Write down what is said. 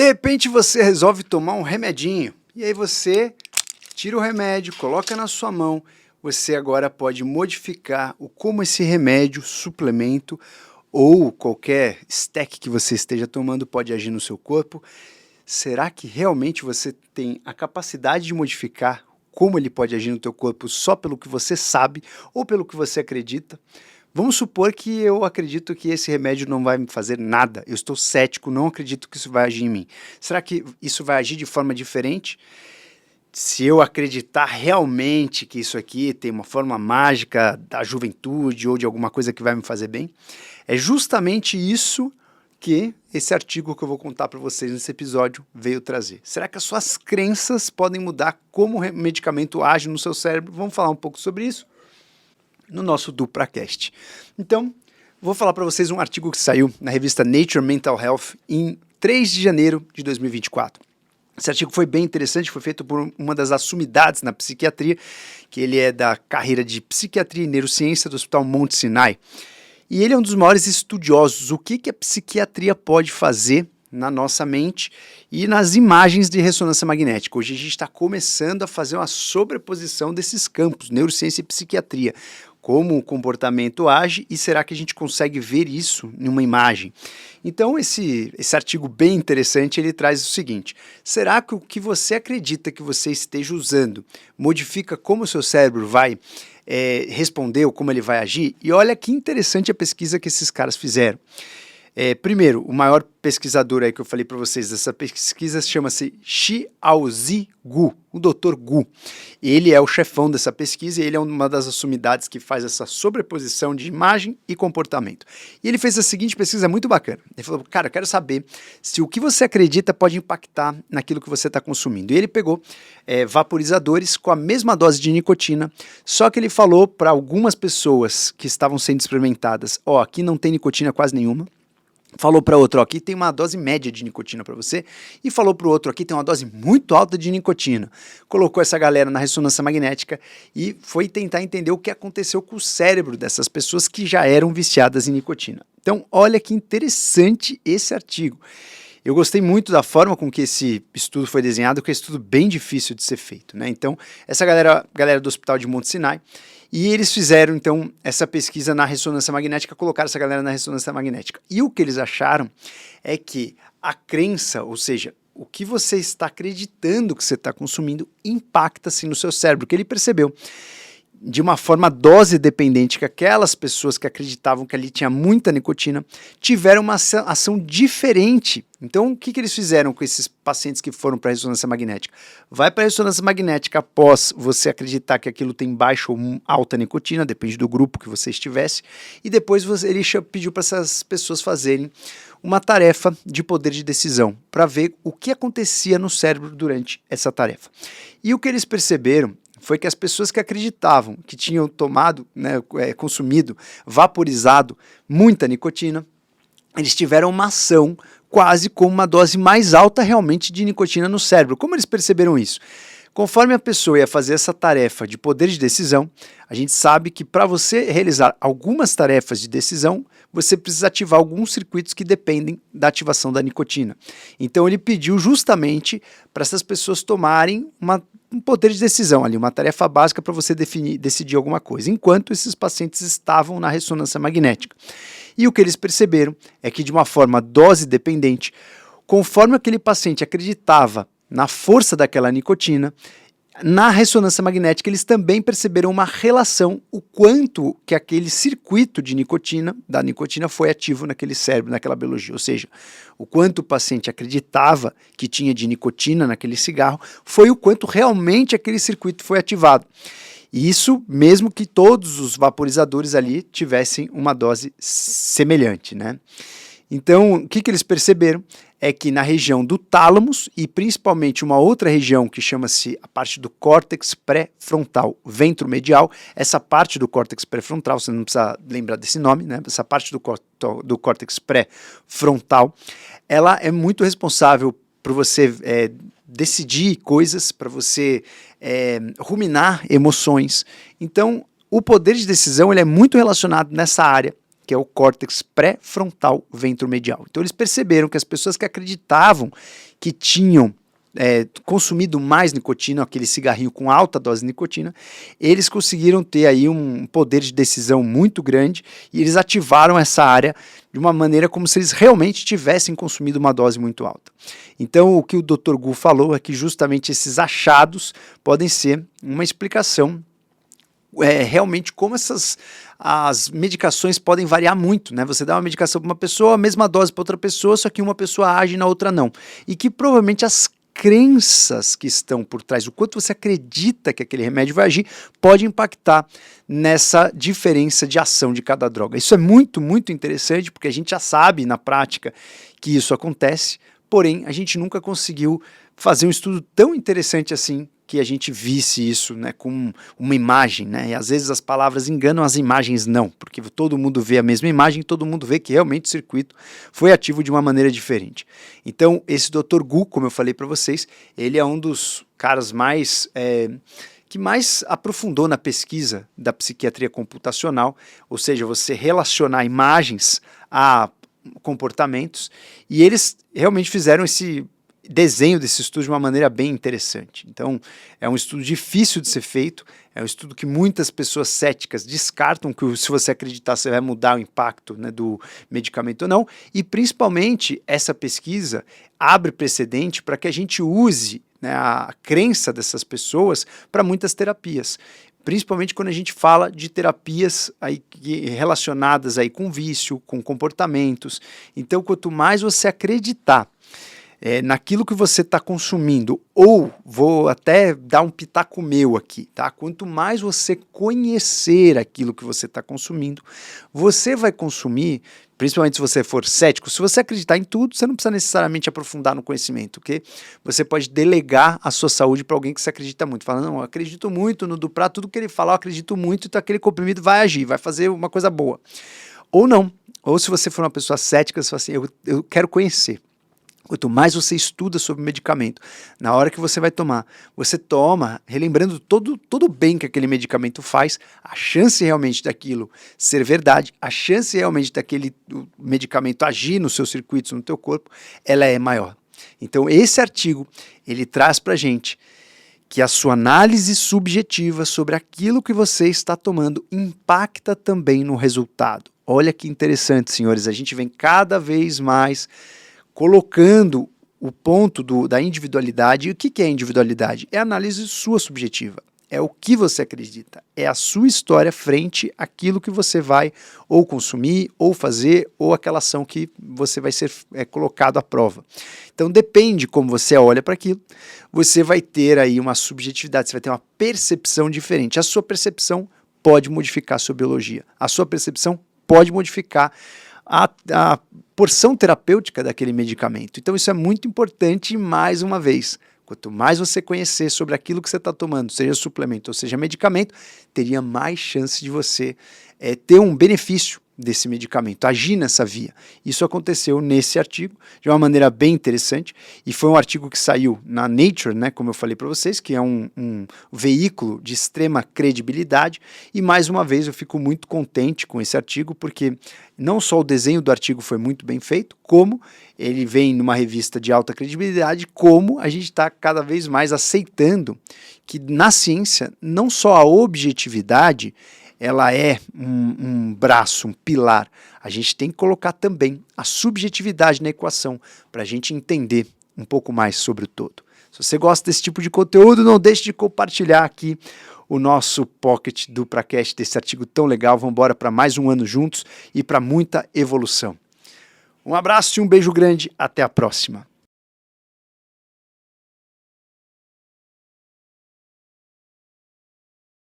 De repente você resolve tomar um remedinho, e aí você tira o remédio, coloca na sua mão, você agora pode modificar como esse remédio, suplemento ou qualquer stack que você esteja tomando pode agir no seu corpo. Será que realmente você tem a capacidade de modificar como ele pode agir no teu corpo só pelo que você sabe ou pelo que você acredita? Vamos supor que eu acredito que esse remédio não vai me fazer nada. Eu estou cético, não acredito que isso vai agir em mim. Será que isso vai agir de forma diferente? Se eu acreditar realmente que isso aqui tem uma forma mágica da juventude ou de alguma coisa que vai me fazer bem? É justamente isso que esse artigo que eu vou contar para vocês nesse episódio veio trazer. Será que as suas crenças podem mudar como o medicamento age no seu cérebro? Vamos falar um pouco sobre isso no nosso DupraCast. Então, vou falar para vocês um artigo que saiu na revista Nature Mental Health em 3 de janeiro de 2024. Esse artigo foi bem interessante, foi feito por uma das assumidades na psiquiatria, que ele é da carreira de psiquiatria e neurociência do Hospital Monte Sinai. E ele é um dos maiores estudiosos. O que a psiquiatria pode fazer na nossa mente e nas imagens de ressonância magnética. Hoje a gente está começando a fazer uma sobreposição desses campos, neurociência e psiquiatria. Como o comportamento age e será que a gente consegue ver isso em uma imagem? Então esse artigo bem interessante, ele traz o seguinte: será que o que você acredita que você esteja usando modifica como o seu cérebro vai responder ou como ele vai agir? E olha que interessante a pesquisa que esses caras fizeram. Primeiro, o maior pesquisador aí que eu falei para vocês dessa pesquisa chama-se Xiaozi Gu, o Dr. Gu. Ele é o chefão dessa pesquisa e ele é uma das assumidades que faz essa sobreposição de imagem e comportamento. E ele fez a seguinte pesquisa muito bacana. Ele falou, cara, eu quero saber se o que você acredita pode impactar naquilo que você está consumindo. E ele pegou vaporizadores com a mesma dose de nicotina, só que ele falou para algumas pessoas que estavam sendo experimentadas, aqui não tem nicotina quase nenhuma. Falou para outro, aqui tem uma dose média de nicotina para você, e falou para o outro, aqui tem uma dose muito alta de nicotina. Colocou essa galera na ressonância magnética e foi tentar entender o que aconteceu com o cérebro dessas pessoas que já eram viciadas em nicotina. Então, olha que interessante esse artigo. Eu gostei muito da forma com que esse estudo foi desenhado, que é um estudo bem difícil de ser feito, né? Então, essa galera do Hospital de Monte Sinai, e eles fizeram, então, essa pesquisa na ressonância magnética, colocaram essa galera na ressonância magnética. E o que eles acharam é que a crença, ou seja, o que você está acreditando que você está consumindo, impacta-se no seu cérebro, que ele percebeu de uma forma dose dependente, que aquelas pessoas que acreditavam que ali tinha muita nicotina tiveram uma ação diferente. Então, o que eles fizeram com esses pacientes que foram para a ressonância magnética? Vai para a ressonância magnética após você acreditar que aquilo tem baixa ou alta nicotina, depende do grupo que você estivesse, e depois ele pediu para essas pessoas fazerem uma tarefa de poder de decisão, para ver o que acontecia no cérebro durante essa tarefa. E o que eles perceberam foi que as pessoas que acreditavam que tinham tomado, consumido, vaporizado muita nicotina, eles tiveram uma ação quase com uma dose mais alta realmente de nicotina no cérebro. Como eles perceberam isso? Conforme a pessoa ia fazer essa tarefa de poder de decisão, a gente sabe que para você realizar algumas tarefas de decisão, você precisa ativar alguns circuitos que dependem da ativação da nicotina. Então ele pediu justamente para essas pessoas tomarem um poder de decisão ali, uma tarefa básica para você decidir alguma coisa, enquanto esses pacientes estavam na ressonância magnética. E o que eles perceberam é que de uma forma dose dependente, conforme aquele paciente acreditava na força daquela nicotina, na ressonância magnética eles também perceberam uma relação, o quanto que aquele circuito de nicotina, da nicotina foi ativo naquele cérebro, naquela biologia, ou seja, o quanto o paciente acreditava que tinha de nicotina naquele cigarro, foi o quanto realmente aquele circuito foi ativado. E isso mesmo que todos os vaporizadores ali tivessem uma dose semelhante, né? Então, o que eles perceberam é que na região do tálamos e principalmente uma outra região que chama-se a parte do córtex pré-frontal ventromedial, essa parte do córtex pré-frontal, você não precisa lembrar desse nome, né? Essa parte do córtex pré-frontal, ela é muito responsável por você decidir coisas, para você ruminar emoções. Então, o poder de decisão ele é muito relacionado nessa área, que é o córtex pré-frontal ventromedial. Então eles perceberam que as pessoas que acreditavam que tinham consumido mais nicotina, aquele cigarrinho com alta dose de nicotina, eles conseguiram ter aí um poder de decisão muito grande e eles ativaram essa área de uma maneira como se eles realmente tivessem consumido uma dose muito alta. Então, o que o Dr. Gu falou é que justamente esses achados podem ser uma explicação realmente como as medicações podem variar muito, né? Você dá uma medicação para uma pessoa, a mesma dose para outra pessoa, só que uma pessoa age e na outra não. E que provavelmente as crenças que estão por trás, o quanto você acredita que aquele remédio vai agir, pode impactar nessa diferença de ação de cada droga. Isso é muito, muito interessante, porque a gente já sabe na prática que isso acontece, porém a gente nunca conseguiu fazer um estudo tão interessante assim, que a gente visse isso, né, com uma imagem, né, e às vezes as palavras enganam, as imagens não, porque todo mundo vê a mesma imagem, todo mundo vê que realmente o circuito foi ativo de uma maneira diferente. Então, esse Dr. Gu, como eu falei para vocês, ele é um dos caras que mais aprofundou na pesquisa da psiquiatria computacional, ou seja, você relacionar imagens a comportamentos, e eles realmente fizeram esse desenho desse estudo de uma maneira bem interessante. Então, é um estudo difícil de ser feito, é um estudo que muitas pessoas céticas descartam que se você acreditar você vai mudar o impacto, né, do medicamento ou não, e principalmente essa pesquisa abre precedente para que a gente use, né, a crença dessas pessoas para muitas terapias. Principalmente quando a gente fala de terapias aí relacionadas aí com vício, com comportamentos. Então, quanto mais você acreditar naquilo que você está consumindo, ou vou até dar um pitaco meu aqui, tá? Quanto mais você conhecer aquilo que você está consumindo, você vai consumir, principalmente se você for cético. Se você acreditar em tudo, você não precisa necessariamente aprofundar no conhecimento, ok? Você pode delegar a sua saúde para alguém que você acredita muito. Fala, não, eu acredito muito no Duprat, tudo que ele fala, eu acredito muito, então aquele comprimido vai agir, vai fazer uma coisa boa. Ou não. Ou se você for uma pessoa cética, você fala assim, eu quero conhecer. Quanto mais você estuda sobre o medicamento, na hora que você vai tomar, você toma, relembrando todo o bem que aquele medicamento faz, a chance realmente daquilo ser verdade, a chance realmente daquele medicamento agir nos seus circuitos, no teu corpo, ela é maior. Então esse artigo, ele traz pra gente que a sua análise subjetiva sobre aquilo que você está tomando impacta também no resultado. Olha que interessante, senhores, a gente vem cada vez mais colocando o ponto da individualidade. E o que é individualidade? É a análise sua subjetiva, é o que você acredita, é a sua história frente àquilo que você vai ou consumir, ou fazer, ou aquela ação que você vai ser colocado à prova. Então depende como você olha para aquilo, você vai ter aí uma subjetividade, você vai ter uma percepção diferente. A sua percepção pode modificar a sua biologia, a sua percepção pode modificar a porção terapêutica daquele medicamento. Então isso é muito importante e, mais uma vez, quanto mais você conhecer sobre aquilo que você está tomando, seja suplemento ou seja medicamento, teria mais chance de você ter um benefício desse medicamento, agir nessa via. Isso aconteceu nesse artigo de uma maneira bem interessante, e foi um artigo que saiu na Nature, né, como eu falei para vocês, que é um veículo de extrema credibilidade, e mais uma vez eu fico muito contente com esse artigo, porque não só o desenho do artigo foi muito bem feito, como ele vem numa revista de alta credibilidade, como a gente está cada vez mais aceitando que na ciência não só a objetividade ela é um braço, um pilar. A gente tem que colocar também a subjetividade na equação para a gente entender um pouco mais sobre o todo. Se você gosta desse tipo de conteúdo, não deixe de compartilhar aqui o nosso Pocket DupraCast, desse artigo tão legal. Vamos embora para mais um ano juntos e para muita evolução. Um abraço e um beijo grande. Até a próxima.